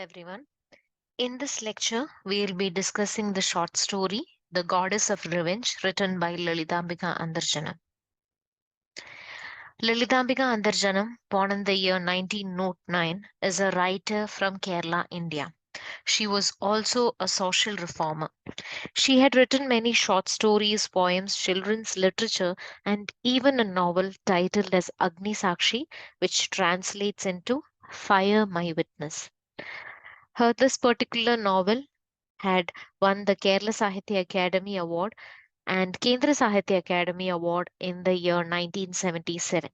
everyone. In this lecture, we'll be discussing the short story, The Goddess of Revenge, written by Lalithambika Antharjanam. Lalithambika Antharjanam, born in the year 1909, is a writer from Kerala, India. She was also a social reformer. She had written many short stories, poems, children's literature, and even a novel titled as Agni Sakshi, which translates into Fire My Witness. This particular novel had won the Kerala Sahitya Academy Award and Kendra Sahitya Academy Award in the year 1977.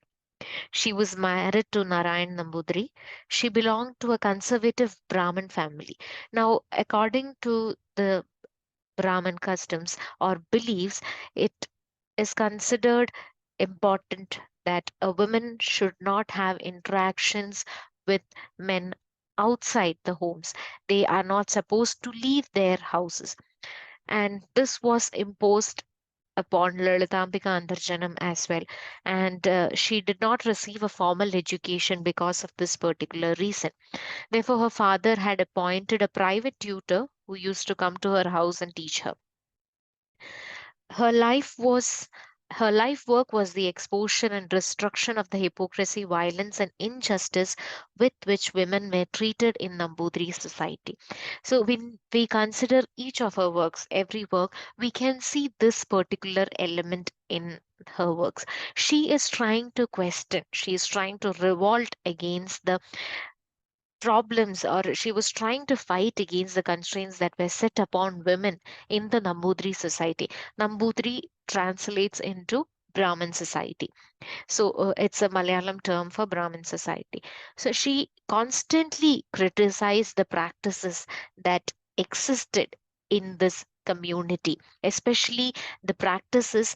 She was married to Narayan Nambudri. She belonged to a conservative Brahmin family. Now, according to the Brahmin customs or beliefs, it is considered important that a woman should not have interactions with men outside the homes. They are not supposed to leave their houses. And this was imposed upon Lalithambika Antharjanam as well. And she did not receive a formal education because of this particular reason. Therefore, her father had appointed a private tutor who used to come to her house and teach her. Her life was her life work was the exposure and destruction of the hypocrisy, violence, and injustice with which women were treated in Nambudri society. So, when we consider each of her works, every work, we can see this particular element in her works. She is trying to question, she is trying to revolt against the problems, or she was trying to fight against the constraints that were set upon women in the Nambudri society. Nambudri translates into Brahmin society. So it's a Malayalam term for Brahmin society. So she constantly criticized the practices that existed in this community, especially the practices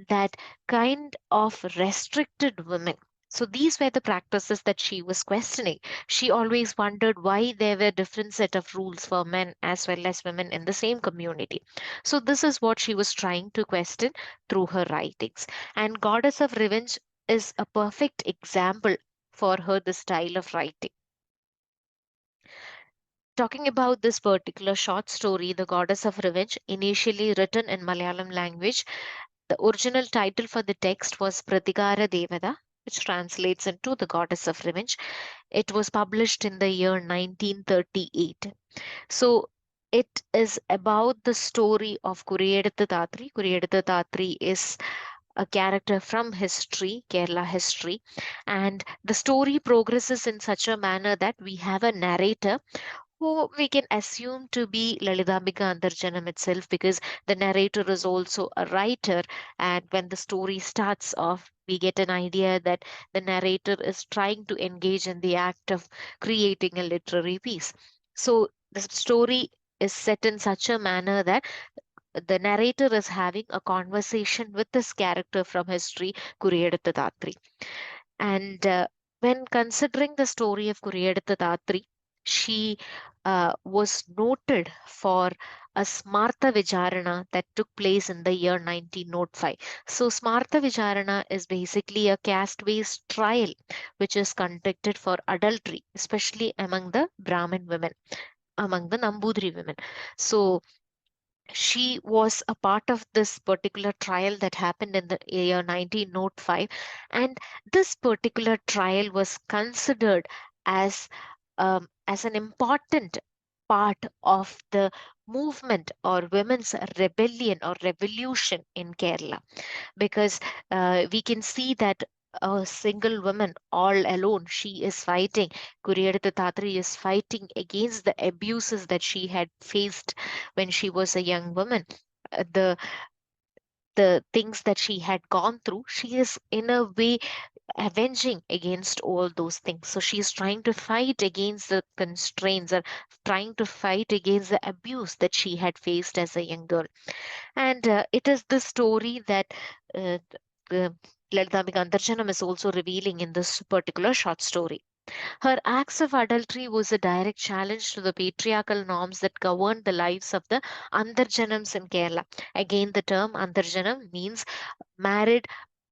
that kind of restricted women. So these were the practices that she was questioning. She always wondered why there were different set of rules for men as well as women in the same community. So this is what she was trying to question through her writings. And Goddess of Revenge is a perfect example for her the style of writing. Talking about this particular short story, The Goddess of Revenge, initially written in Malayalam language, the original title for the text was Pratigara Devada, which translates into The Goddess of Revenge. It was published in the year 1938. So it is about the story of Kuriyeduthu Thatri. Kuriyeduthu Thatri is a character from history, Kerala history, and the story progresses in such a manner that we have a narrator who we can assume to be Lalithambika Antharjanam itself, because the narrator is also a writer. And when the story starts off, we get an idea that the narrator is trying to engage in the act of creating a literary piece. So the story is set in such a manner that the narrator is having a conversation with this character from history, Kuriyeduthu Thatri. And when considering the story of Kuriyeduthu Thatri, she was noted for a Smartha Vicharana that took place in the year 1905. So, Smartha Vicharana is basically a caste-based trial which is conducted for adultery, especially among the Brahmin women, among the Nambudri women. So, she was a part of this particular trial that happened in the year 1905, and this particular trial was considered as an important part of the movement or women's rebellion or revolution in Kerala, because we can see that a single woman all alone, she is fighting. Kuriyadithu Thatri is fighting against the abuses that she had faced when she was a young woman. The things that she had gone through, she is in a way avenging against all those things. So she is trying to fight against the constraints, or trying to fight against the abuse that she had faced as a young girl. And it is the story that uh, uh, Lalithambika Antharjanam is also revealing in this particular short story. Her acts of adultery was a direct challenge to the patriarchal norms that governed the lives of the Antharjanams in Kerala. Again, the term Antharjanam means married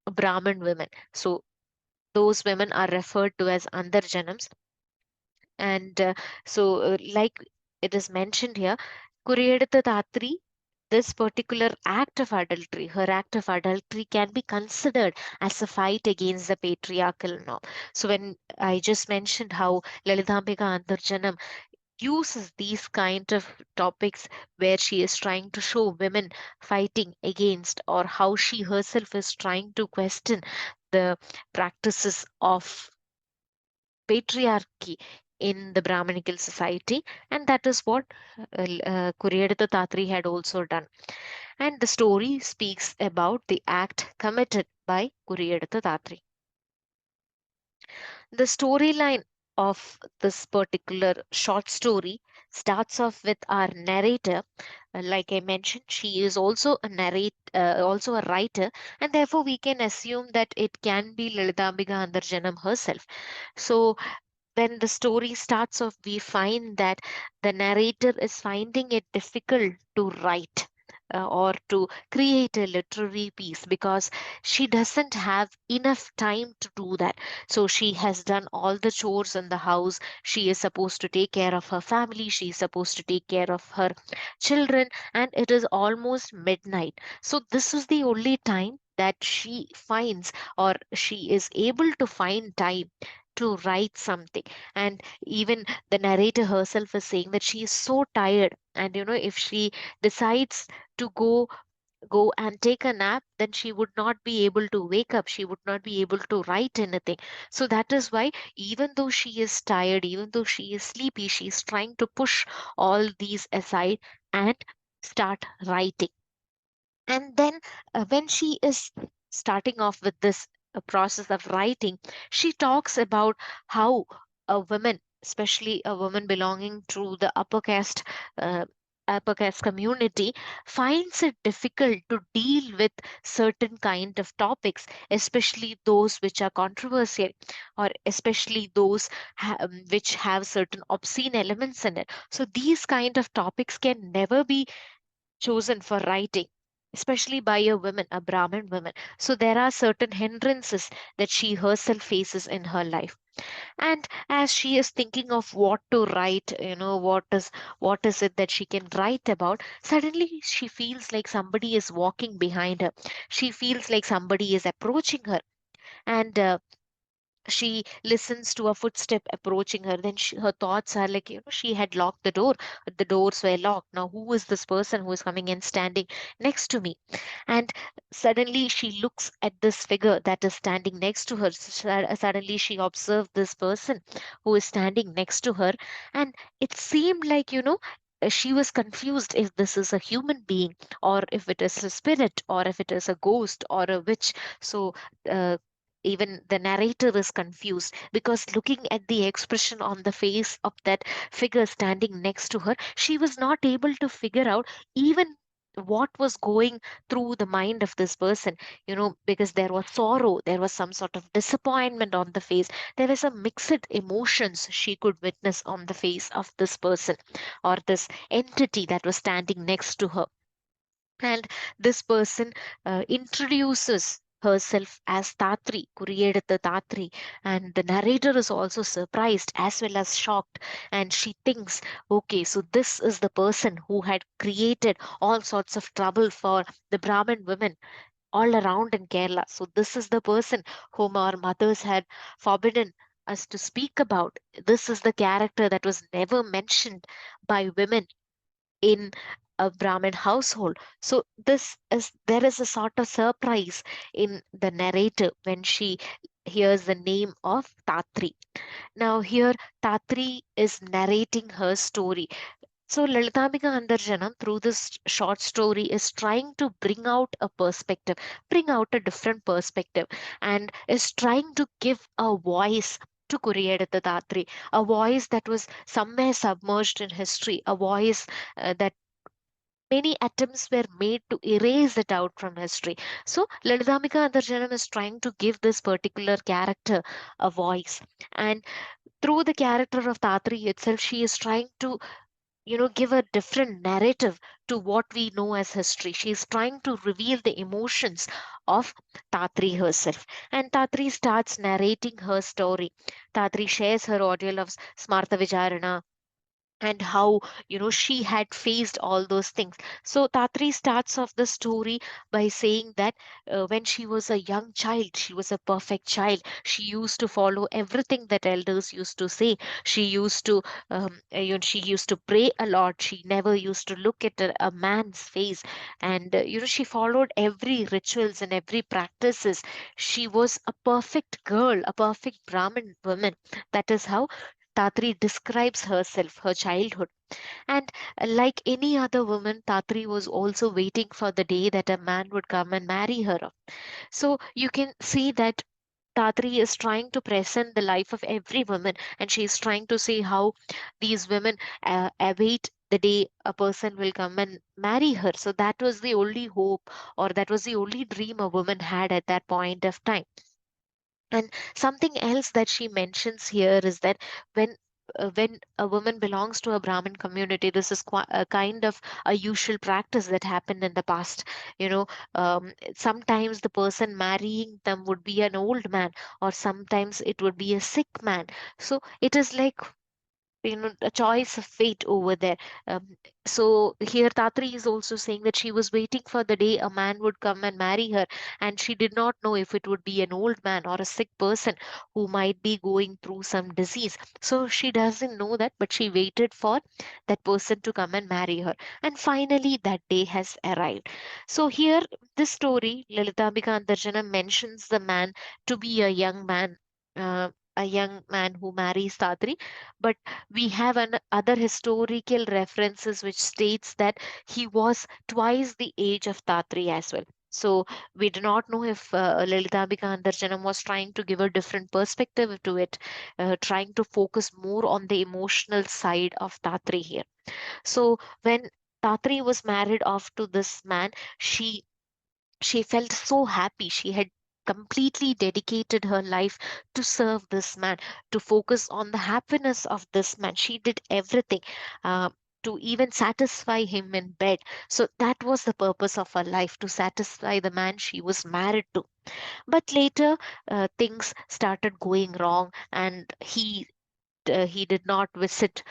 Brahmin women. So those women are referred to as Antharjanams. And like it is mentioned here, Kuriyedutha Thatri, this particular act of adultery, her act of adultery, can be considered as a fight against the patriarchal norm. So when I just mentioned how Lalithambika Antharjanam uses these kind of topics where she is trying to show women fighting against, or how she herself is trying to question the practices of patriarchy in the Brahminical society, and that is what Kuriyedutha Tatri had also done. And the story speaks about the act committed by Kuriyedutha Tatri. The storyline of this particular short story starts off with our narrator. Like I mentioned, she is also also a writer, and therefore we can assume that it can be Lalitambika Andarjanam herself. So when the story starts off, we find that the narrator is finding it difficult to write or to create a literary piece, because she doesn't have enough time to do that. So she has done all the chores in the house. She is supposed to take care of her family. She is supposed to take care of her children, and it is almost midnight. So this is the only time that she finds, or she is able to find time to write something. And even the narrator herself is saying that she is so tired, and if she decides to go and take a nap, then she would not be able to wake up, she would not be able to write anything. So that is why, even though she is tired, even though she is sleepy, she is trying to push all these aside and start writing. And then, when she is starting off with this process of writing, she talks about how a woman, especially a woman belonging to the uh, upper caste community, finds it difficult to deal with certain kind of topics, especially those which are controversial, or especially those which have certain obscene elements in it. So these kind of topics can never be chosen for writing, especially by a woman, a Brahmin woman. So there are certain hindrances that she herself faces in her life. And as she is thinking of what to write, what is it that she can write about, suddenly she feels like somebody is walking behind her. She feels like somebody is approaching her. And she listens to a footstep approaching her. Then her thoughts are like, she had locked the doors were locked. Now who is this person who is coming and standing next to me? And suddenly she looks at this figure that is standing next to her. Suddenly she observed this person who is standing next to her, and it seemed like, she was confused if this is a human being, or if it is a spirit, or if it is a ghost or a witch. So uh, even the narrator is confused, because looking at the expression on the face of that figure standing next to her, she was not able to figure out even what was going through the mind of this person, because there was sorrow, there was some sort of disappointment on the face. There was a mixed emotions she could witness on the face of this person, or this entity that was standing next to her. And this person introduces herself as Tatri, Kuriyedutha Tatri, and the narrator is also surprised as well as shocked. And she thinks, okay, so this is the person who had created all sorts of trouble for the Brahmin women all around in Kerala. So this is the person whom our mothers had forbidden us to speak about. This is the character that was never mentioned by women in a Brahmin household. So there is a sort of surprise in the narrator when she hears the name of Tatri. Now here Tatri is narrating her story. So Lalitambika Andarjanam, through this short story, is trying to bring out a perspective, bring out a different perspective, and is trying to give a voice to Kuriyedutha Tatri, a voice that was somewhere submerged in history, a voice that many attempts were made to erase it out from history. So Lalitambika Andarjanam is trying to give this particular character a voice. And through the character of Tatri itself, she is trying to give a different narrative to what we know as history. She is trying to reveal the emotions of Tatri herself. And Tatri starts narrating her story. Tatri shares her ordeal of Smartha Vicharana, and how she had faced all those things. So Tatri starts off the story by saying that when she was a young child, she was a perfect child. She used to follow everything that elders used to say. She used to she used to pray a lot. She never used to look at a man's face. And she followed every rituals and every practices. She was a perfect girl, a perfect Brahmin woman. That is how Tatri describes herself, her childhood. And like any other woman, Tatri was also waiting for the day that a man would come and marry her. So you can see that Tatri is trying to present the life of every woman, and she is trying to say how these women await the day a person will come and marry her. So that was the only hope, or that was the only dream a woman had at that point of time. And something else that she mentions here is that when a woman belongs to a Brahmin community, this is a kind of a usual practice that happened in the past. You know, sometimes the person marrying them would be an old man, or sometimes it would be a sick man. So it is like a choice of fate over there. So here Tatri is also saying that she was waiting for the day a man would come and marry her, and she did not know if it would be an old man or a sick person who might be going through some disease. So she doesn't know that, but she waited for that person to come and marry her, and finally that day has arrived. So here, this story, Lalithambika Antharjanam, mentions the man to be a young man, a young man who marries Tatri. But we have other historical references which states that he was twice the age of Tatri as well. So we do not know if Lalitambika Andarjanam was trying to give a different perspective to it, trying to focus more on the emotional side of Tatri here. So when Tatri was married off to this man, she felt so happy. She had completely dedicated her life to serve this man, to focus on the happiness of this man. She did everything uh, to even satisfy him in bed. So that was the purpose of her life, to satisfy the man she was married to. But later, things started going wrong, and he did not visit,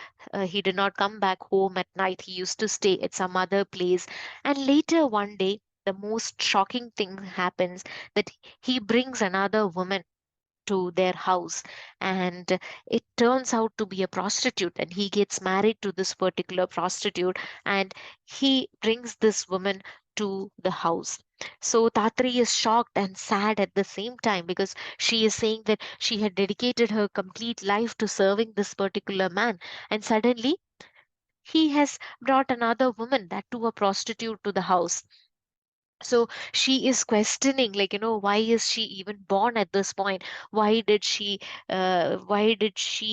he did not come back home at night. He used to stay at some other place. And later one day, the most shocking thing happens, that he brings another woman to their house, and it turns out to be a prostitute, and he gets married to this particular prostitute, and he brings this woman to the house. So Tatri is shocked and sad at the same time, because she is saying that she had dedicated her complete life to serving this particular man, and suddenly he has brought another woman, that too a prostitute, to the house. So she is questioning, like, why is she even born at this point? Why did she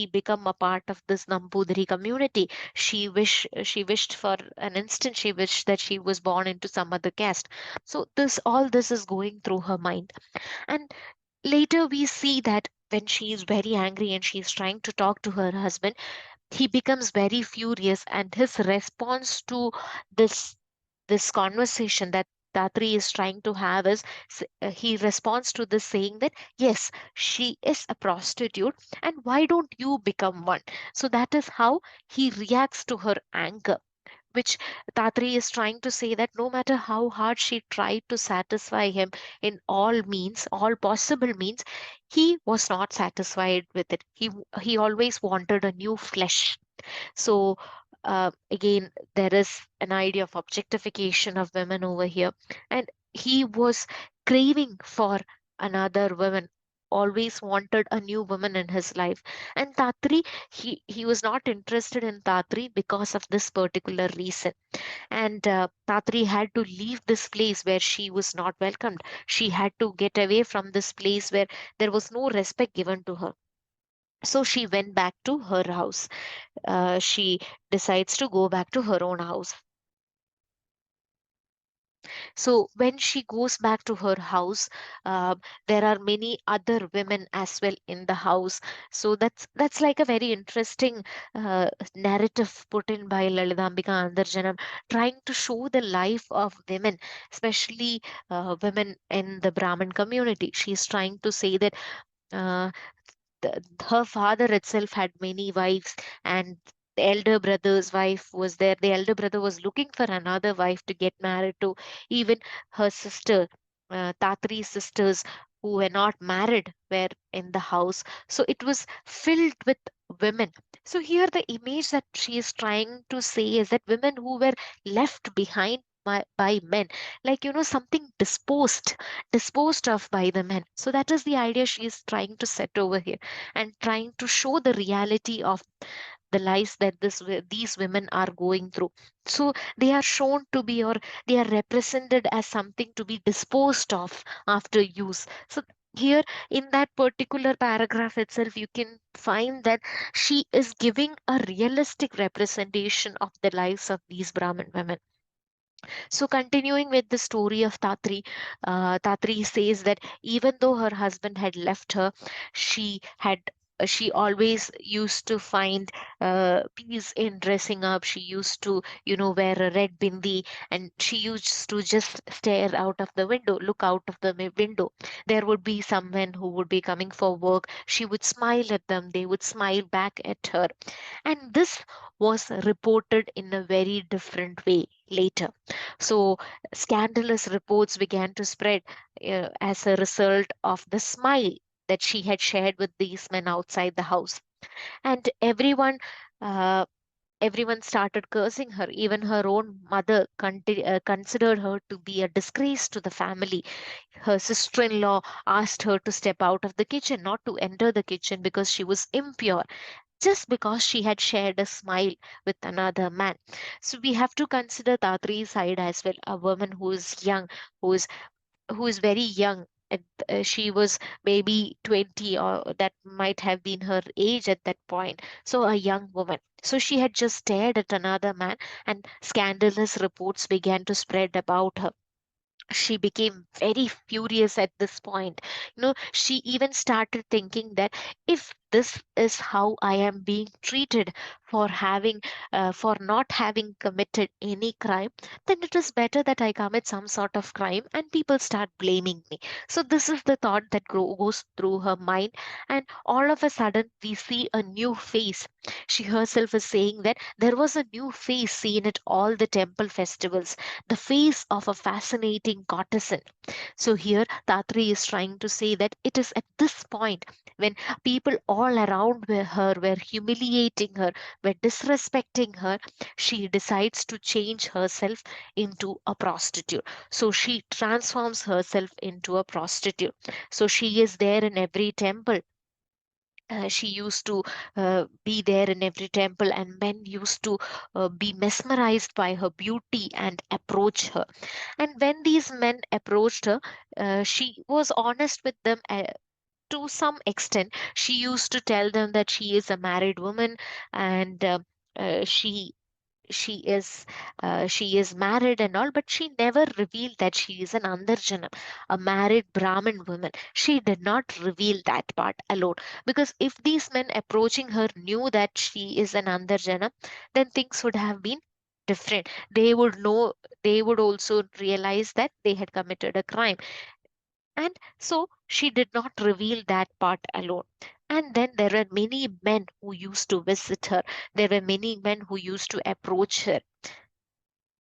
become a part of this Nambudiri community? She wished for an instant, she wished that she was born into some other caste. So all this is going through her mind. And later we see that when she is very angry and she is trying to talk to her husband, he becomes very furious, and his response to this conversation that Datri is trying to have is, he responds to this saying that yes, she is a prostitute, and why don't you become one? So that is how he reacts to her anger, which Tatri is trying to say that no matter how hard she tried to satisfy him in all means, all possible means, he was not satisfied with it. He always wanted a new flesh. So, again, there is an idea of objectification of women over here. And he was craving for another woman, always wanted a new woman in his life. And Tatri, he was not interested in Tatri because of this particular reason. And Tatri had to leave this place where she was not welcomed. She had to get away from this place where there was no respect given to her. So she went back to her house. She decides to go back to her own house. So when she goes back to her house, uh, there are many other women as well in the house. So that's like a very interesting narrative put in by Lalithambika Antharjanam, trying to show the life of women, especially women in the Brahmin community. She is trying to say that uh, her father itself had many wives, and the elder brother's wife was there. The elder brother was looking for another wife to get married to. Even her sister, Tatri's sisters who were not married were in the house. So it was filled with women. So here the image that she is trying to say is that women who were left behind by men, like something disposed of by the men. So that is the idea she is trying to set over here, and trying to show the reality of the lives that these women are going through. So they are shown to be, or they are represented as something to be disposed of after use. So here in that particular paragraph itself, you can find that she is giving a realistic representation of the lives of these Brahmin women. So, continuing with the story of Tatri, Tatri says that even though her husband had left her, she had she always used to find peace in dressing up. She used to, wear a red bindi, and she used to just stare out of the window, look out of the window. There would be some men who would be coming for work. She would smile at them. They would smile back at her. And this was reported in a very different way later. So, scandalous reports began to spread as a result of the smile that she had shared with these men outside the house. And uh, everyone started cursing her. Even her own mother considered her to be a disgrace to the family. Her sister in law asked her to step out of the kitchen, not to enter the kitchen, because she was impure, just because she had shared a smile with another man. So we have to consider Tatri's side as well, a woman who is young, who is very young. She was maybe 20, or that might have been her age at that point. So a young woman. So she had just stared at another man, and scandalous reports began to spread about her. She became very furious at this point. She even started thinking that if this is how I am being treated for not having committed any crime, then it is better that I commit some sort of crime and people start blaming me. So this is the thought that goes through her mind, and all of a sudden we see a new face. She herself is saying that there was a new face seen at all the temple festivals, the face of a fascinating courtesan. So here Tatri is trying to say that it is at this point, when people all around her were humiliating her, were disrespecting her, she decides to change herself into a prostitute. So she transforms herself into a prostitute. So she is there in every temple. She used to be there in every temple, and men used to be mesmerized by her beauty and approach her. And when these men approached her, she was honest with them. To some extent, she used to tell them that she is a married woman, and she is married and all, but she never revealed that she is an Andarjanam, a married Brahmin woman. She did not reveal that part alone, because if these men approaching her knew that she is an Andarjanam, then things would have been different. They would know, they would also realize that they had committed a crime. And so she did not reveal that part alone. And then there were many men who used to visit her. There were many men who used to approach her.